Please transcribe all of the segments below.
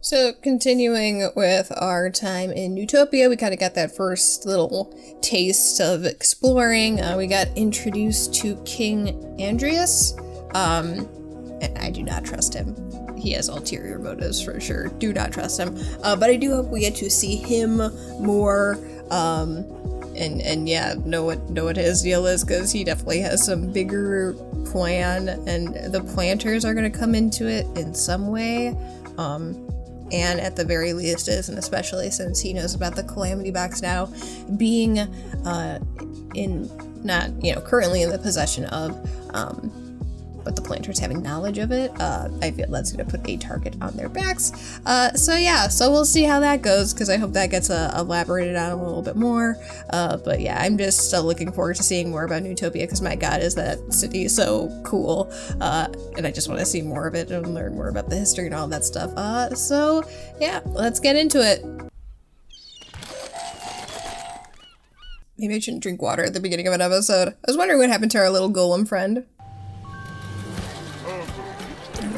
So continuing with our time in Newtopia, we kind of got that first little taste of exploring. We got introduced to King Andreas, and I do not trust him. He has ulterior motives for sure. Do not trust him. But I do hope we get to see him more, and yeah, know what his deal is, because he definitely has some bigger plan, and the planters are going to come into it in some way. And at the very least is, and especially since he knows about the Calamity Box now being currently in the possession of, but the planters having knowledge of it, I feel that's going to put a target on their backs. So we'll see how that goes, because I hope that gets elaborated on a little bit more. But yeah, I'm just still looking forward to seeing more about Newtopia, because my god, is that city so cool. And I just want to see more of it and learn more about the history and all that stuff. So yeah, let's get into it. Maybe I shouldn't drink water at the beginning of an episode. I was wondering what happened to our little golem friend.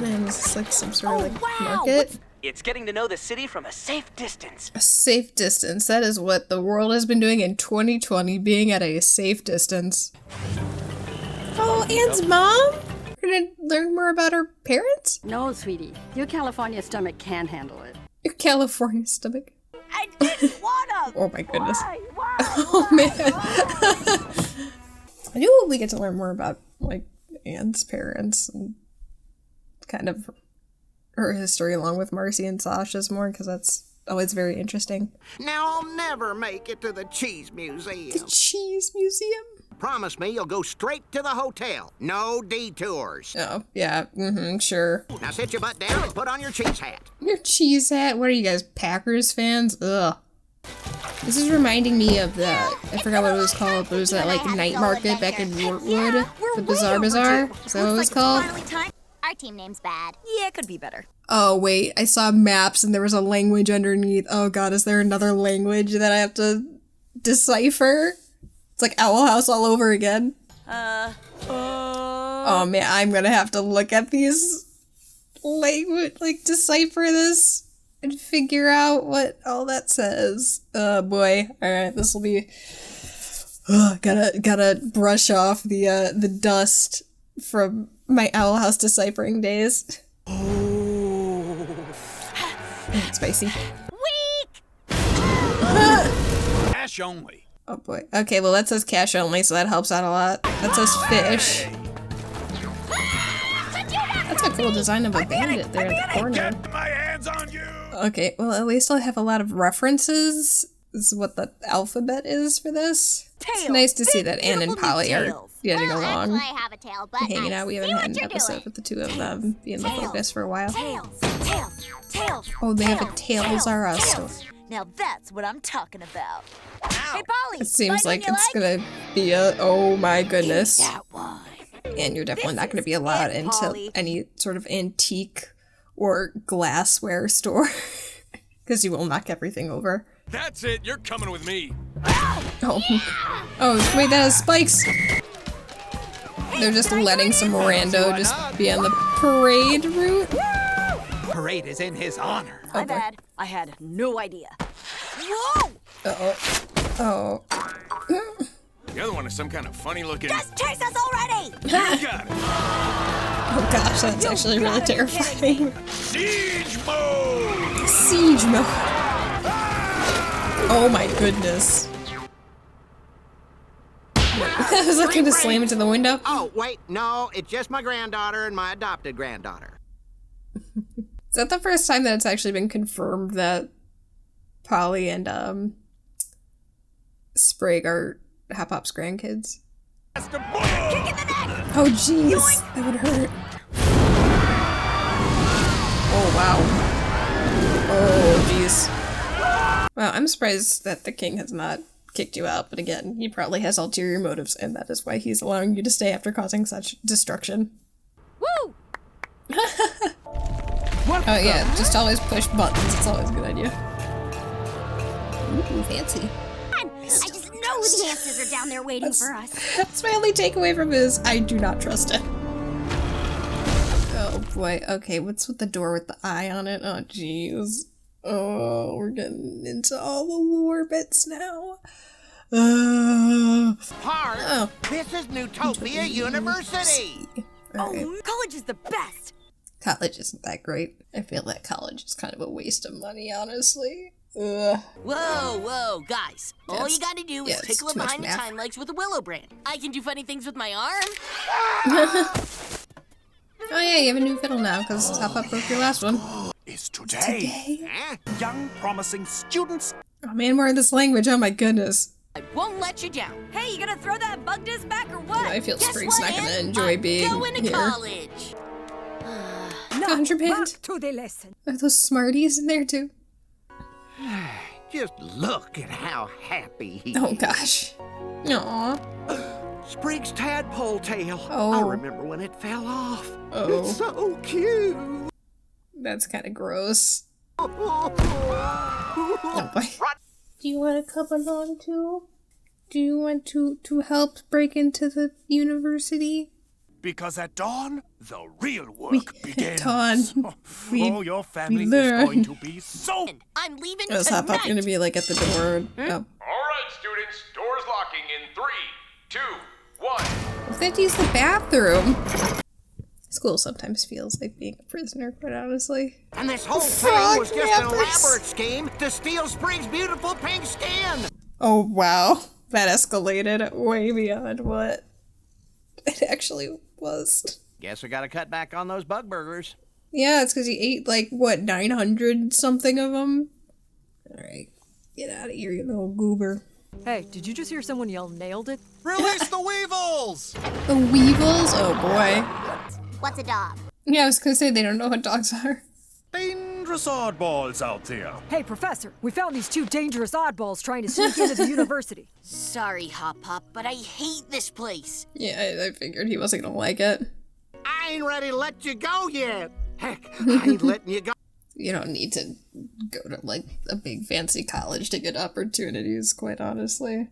Is this like some sort of market? It's getting to know the city from a safe distance. A safe distance. That is what the world has been doing in 2020, being at a safe distance. Oh, Anne's mom? We're gonna learn more about her parents? No, sweetie. Your California stomach can handle it. Your California stomach? I didn't wanna! Oh my goodness. Why? Oh man. I do hope we get to learn more about, like, Anne's parents and kind of her history along with Marcy and Sasha's more, because that's always very interesting. Now I'll never make it to the Cheese Museum. The Cheese Museum? Promise me you'll go straight to the hotel. No detours. Oh, yeah, sure. Now sit your butt down and put on your cheese hat. Your cheese hat? What are you guys, Packers fans? Ugh. This is reminding me of I forgot what it was called, but it was that, like, night market back in Wartwood. The Bazaar Bazaar? Is that what it was called? Our team name's bad. Yeah, it could be better. Oh, wait, I saw maps and there was a language underneath. Oh god, is there another language that I have to decipher? It's like Owl House all over again. Oh man, I'm gonna have to look at these language, like, decipher this and figure out what all that says. Oh boy. Alright, this will be... gotta brush off the dust from my Owl House deciphering days. Oh. Spicy. Weak! Cash only. Oh boy. Okay, well that says cash only, so that helps out a lot. That says fish. That's a cool design of a bandit there in the corner. Get my hands on you! Okay, well at least I'll have a lot of references. This is what the alphabet is for this. It's nice to see that Anne and Polly are getting along. Actually, I have a tail, but Hanging out. We haven't had an you're episode doing. with the two of them being the focus for a while. Tails. Oh, they have a Tails R Us store. Now that's what I'm talking about. Hey, Polly. It seems find like one it's you gonna be a, oh my goodness. That one. And you're definitely not gonna be allowed into Polly. any sort of antique or glassware store. Because you will knock everything over. That's it, you're coming with me. Oh, wait, that has spikes! They're just letting some rando just be on the parade route? Parade is in his honor. My bad. I had no idea. Whoa! Oh. The other one is some kind of funny looking... Just chase us already! You got it! Oh gosh, that's actually really terrifying. Siege mode! Siege mode. Oh my goodness. I was looking to slam into the window. Oh, wait, no, it's just my granddaughter and my adopted granddaughter. Is that the first time that it's actually been confirmed that Polly and Sprig are Hop Pop's grandkids? Oh jeez, that would hurt. Oh wow. Oh jeez. Well, I'm surprised that the king has not kicked you out, but again, he probably has ulterior motives, and that is why he's allowing you to stay after causing such destruction. Woo! Oh yeah, just always push buttons, it's always a good idea. Ooh, fancy. I just know the answers are down there waiting for us. That's my only takeaway from it is I do not trust him. Oh Oh boy. Okay, what's with the door with the eye on it? Oh jeez. Oh, we're getting into all the lore bits now. Park, Oh. this is Newtopia University. Alright. Oh, college is the best. College isn't that great. I feel that college is kind of a waste of money, honestly. Ugh. Whoa, guys. All That's- you gotta do is yeah, it's tickle it too much behind the math. hind legs with a willow brand. I can do funny things with my arm. Oh yeah, you have a new fiddle now, because Hop broke your last one. Is today. Huh? Young, promising students. Oh man, more of this language, oh my goodness. I won't let you down. Hey, you gonna throw that bug disc back or what? I feel Guess Sprig's what, not gonna Ann? enjoy I'm being going to here. college. Contraband? Back to the lesson. Are those Smarties in there too? Just look at how happy he Oh is. gosh. Aww. Sprig's tadpole tail. Oh. I remember when it fell off. Oh. It's so cute. That's kind of gross. Oh Oh, boy. Do you want to come along too? Do you want to help break into the university? Because at dawn, the real work begins. Dawn, we- Oh, your family is learn. going to be so... I'm leaving Is Hop tonight. gonna be like at the door? Oh. All right, students. Doors locking in 3, 2, 1. If they have to use the bathroom. School sometimes feels like being a prisoner, quite honestly. And this whole Frog thing was just an rappers. elaborate scheme to steal Sprig's beautiful pink skin. Oh wow. That escalated way beyond what it actually was. Guess we gotta cut back on those bug burgers. Yeah, it's because he ate like, what, 900 something of them? Alright. Get out of here, you little goober. Hey, did you just hear someone yell nailed it? Release the weevils! The weevils? Oh boy. What's a dog? Yeah, I was gonna say they don't know what dogs are. Dangerous oddballs out there. Hey, Professor, we found these two dangerous oddballs trying to sneak into the university. Sorry, Hop, but I hate this place. Yeah, I figured he wasn't gonna like it. I ain't ready to let you go yet. Heck, I ain't letting you go. You don't need to go to like a big fancy college to get opportunities, quite honestly.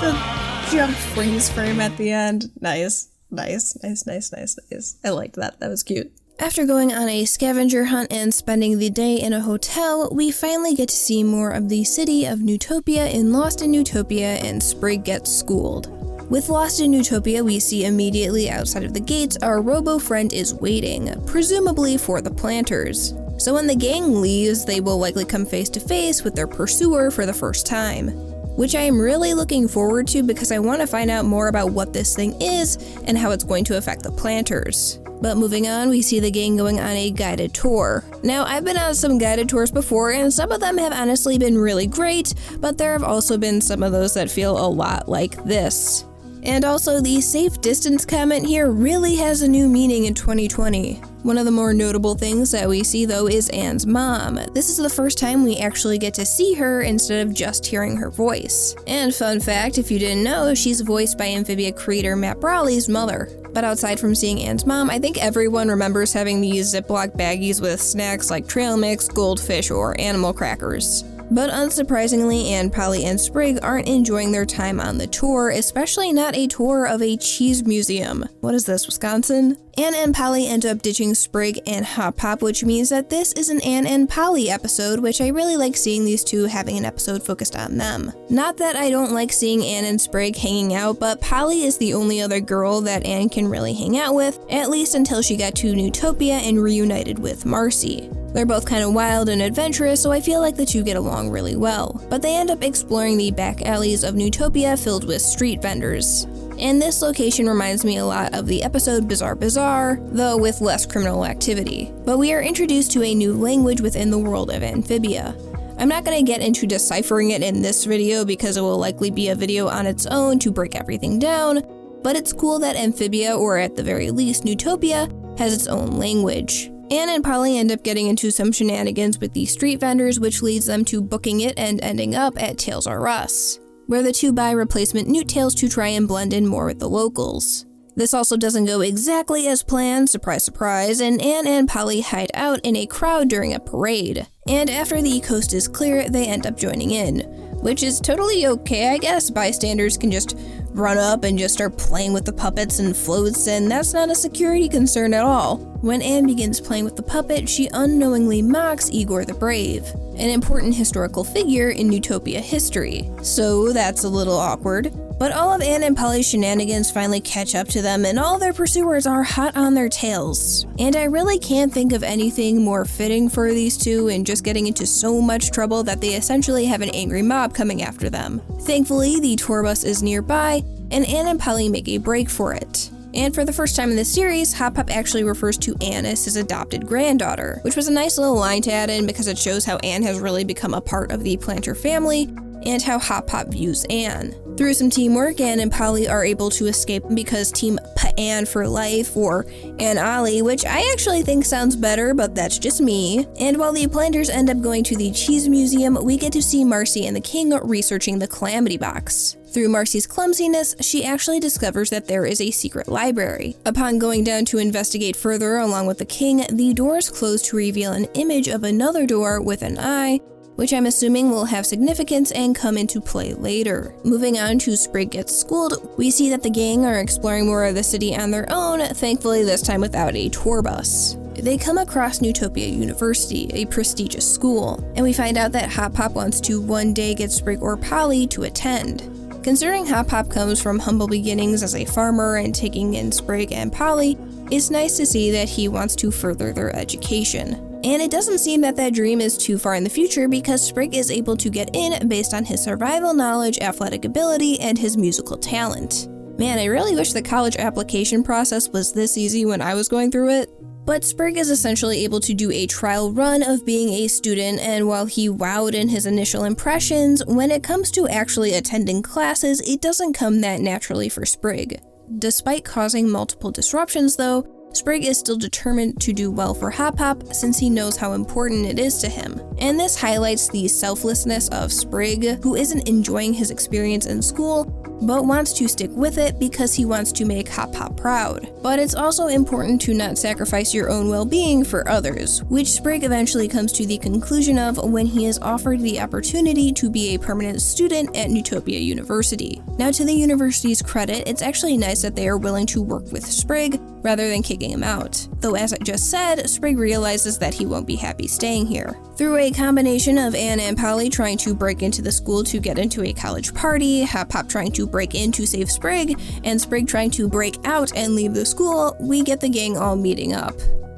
The jump freeze frame at the end. Nice. I liked that. That was cute. After going on a scavenger hunt and spending the day in a hotel, we finally get to see more of the city of Newtopia in Lost in Newtopia, and Sprig gets schooled. With Lost in Newtopia, we see immediately outside of the gates our robo-friend is waiting, presumably for the planters. So when the gang leaves, they will likely come face to face with their pursuer for the first time. Which I am really looking forward to because I want to find out more about what this thing is and how it's going to affect the planters. But moving on, we see the gang going on a guided tour. Now, I've been on some guided tours before, and some of them have honestly been really great, but there have also been some of those that feel a lot like this. And also, the safe distance comment here really has a new meaning in 2020. One of the more notable things that we see though is Anne's mom. This is the first time we actually get to see her instead of just hearing her voice. And fun fact, if you didn't know, she's voiced by Amphibia creator Matt Brawley's mother. But outside from seeing Anne's mom, I think everyone remembers having these Ziploc baggies with snacks like trail mix, goldfish, or animal crackers. But unsurprisingly, Anne, Polly, and Sprig aren't enjoying their time on the tour, especially not a tour of a cheese museum. What is this, Wisconsin? Anne and Polly end up ditching Sprig and Hop, which means that this is an Anne and Polly episode, which I really like seeing these two having an episode focused on them. Not that I don't like seeing Anne and Sprig hanging out, but Polly is the only other girl that Anne can really hang out with, at least until she got to Newtopia and reunited with Marcy. They're both kind of wild and adventurous, so I feel like the two get along really well. But they end up exploring the back alleys of Newtopia filled with street vendors. And this location reminds me a lot of the episode Bizarre Bazaar, though with less criminal activity. But we are introduced to a new language within the world of Amphibia. I'm not going to get into deciphering it in this video because it will likely be a video on its own to break everything down, but it's cool that Amphibia, or at the very least Newtopia, has its own language. Anne and Polly end up getting into some shenanigans with the street vendors, which leads them to booking it and ending up at Tails R Us, where the two buy replacement Newt Tails to try and blend in more with the locals. This also doesn't go exactly as planned, surprise surprise, and Anne and Polly hide out in a crowd during a parade. And after the coast is clear, they end up joining in. Which is totally okay, I guess. Bystanders can just run up and just start playing with the puppets and floats, and that's not a security concern at all. When Anne begins playing with the puppet, she unknowingly mocks Igor the Brave, an important historical figure in Newtopia history. So that's a little awkward. But all of Anne and Polly's shenanigans finally catch up to them, and all their pursuers are hot on their tails. And I really can't think of anything more fitting for these two, and just getting into so much trouble that they essentially have an angry mob coming after them. Thankfully, the tour bus is nearby, and Anne and Polly make a break for it. And for the first time in this series, Hop Pop actually refers to Anne as his adopted granddaughter, which was a nice little line to add in because it shows how Anne has really become a part of the Planter family, and how Hop Pop views Anne. Through some teamwork, Anne and Polly are able to escape because Team Anne for life, or Anne Ollie, which I actually think sounds better, but that's just me. And while the Planters end up going to the Cheese Museum, we get to see Marcy and the King researching the Calamity Box. Through Marcy's clumsiness, she actually discovers that there is a secret library. Upon going down to investigate further along with the King, the doors close to reveal an image of another door with an eye, which I'm assuming will have significance and come into play later. Moving on to Sprig Gets Schooled, we see that the gang are exploring more of the city on their own, thankfully this time without a tour bus. They come across Newtopia University, a prestigious school, and we find out that Hop Pop wants to one day get Sprig or Polly to attend. Considering Hop Pop comes from humble beginnings as a farmer and taking in Sprig and Polly, it's nice to see that he wants to further their education. And it doesn't seem that that dream is too far in the future because Sprig is able to get in based on his survival knowledge, athletic ability, and his musical talent. Man, I really wish the college application process was this easy when I was going through it. But Sprig is essentially able to do a trial run of being a student, and while he wowed in his initial impressions, when it comes to actually attending classes, it doesn't come that naturally for Sprig. Despite causing multiple disruptions though, Sprig is still determined to do well for Hop Pop since he knows how important it is to him. And this highlights the selflessness of Sprig, who isn't enjoying his experience in school, but wants to stick with it because he wants to make Hop Pop proud. But it's also important to not sacrifice your own well-being for others, which Sprig eventually comes to the conclusion of when he is offered the opportunity to be a permanent student at Newtopia University. Now, to the university's credit, it's actually nice that they are willing to work with Sprig rather than kicking him out. Though as I just said, Sprig realizes that he won't be happy staying here. Through a combination of Anne and Polly trying to break into the school to get into a college party, Hop Pop trying to break in to save Sprig, and Sprig trying to break out and leave the school, we get the gang all meeting up.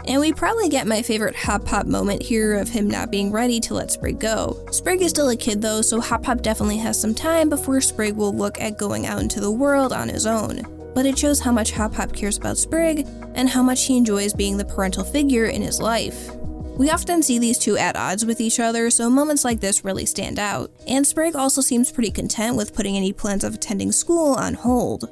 And we probably get my favorite Hop Pop moment here of him not being ready to let Sprig go. Sprig is still a kid though, so Hop Pop definitely has some time before Sprig will look at going out into the world on his own. But it shows how much Hop Pop cares about Sprig and how much he enjoys being the parental figure in his life. We often see these two at odds with each other, so moments like this really stand out. And Sprig also seems pretty content with putting any plans of attending school on hold.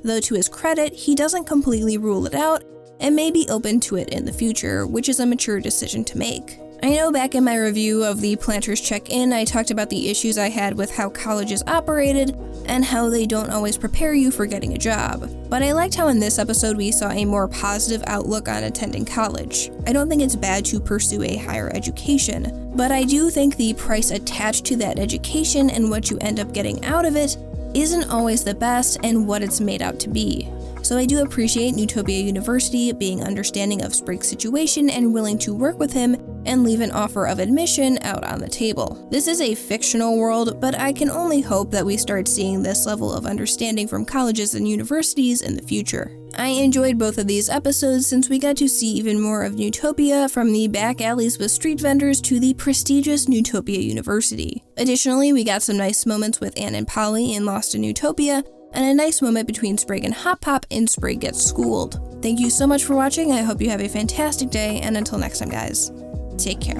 Though to his credit, he doesn't completely rule it out and may be open to it in the future, which is a mature decision to make. I know back in my review of the Planters Check-In, I talked about the issues I had with how college is operated and how they don't always prepare you for getting a job. But I liked how in this episode we saw a more positive outlook on attending college. I don't think it's bad to pursue a higher education, but I do think the price attached to that education and what you end up getting out of it isn't always the best and what it's made out to be. So I do appreciate Newtopia University being understanding of Sprig's situation and willing to work with him and leave an offer of admission out on the table. This is a fictional world, but I can only hope that we start seeing this level of understanding from colleges and universities in the future. I enjoyed both of these episodes since we got to see even more of Newtopia, from the back alleys with street vendors to the prestigious Newtopia University. Additionally, we got some nice moments with Anne and Polly in Lost in Newtopia, and a nice moment between Sprig and Hop Pop in Sprig Gets Schooled. Thank you so much for watching, I hope you have a fantastic day, and until next time guys, take care.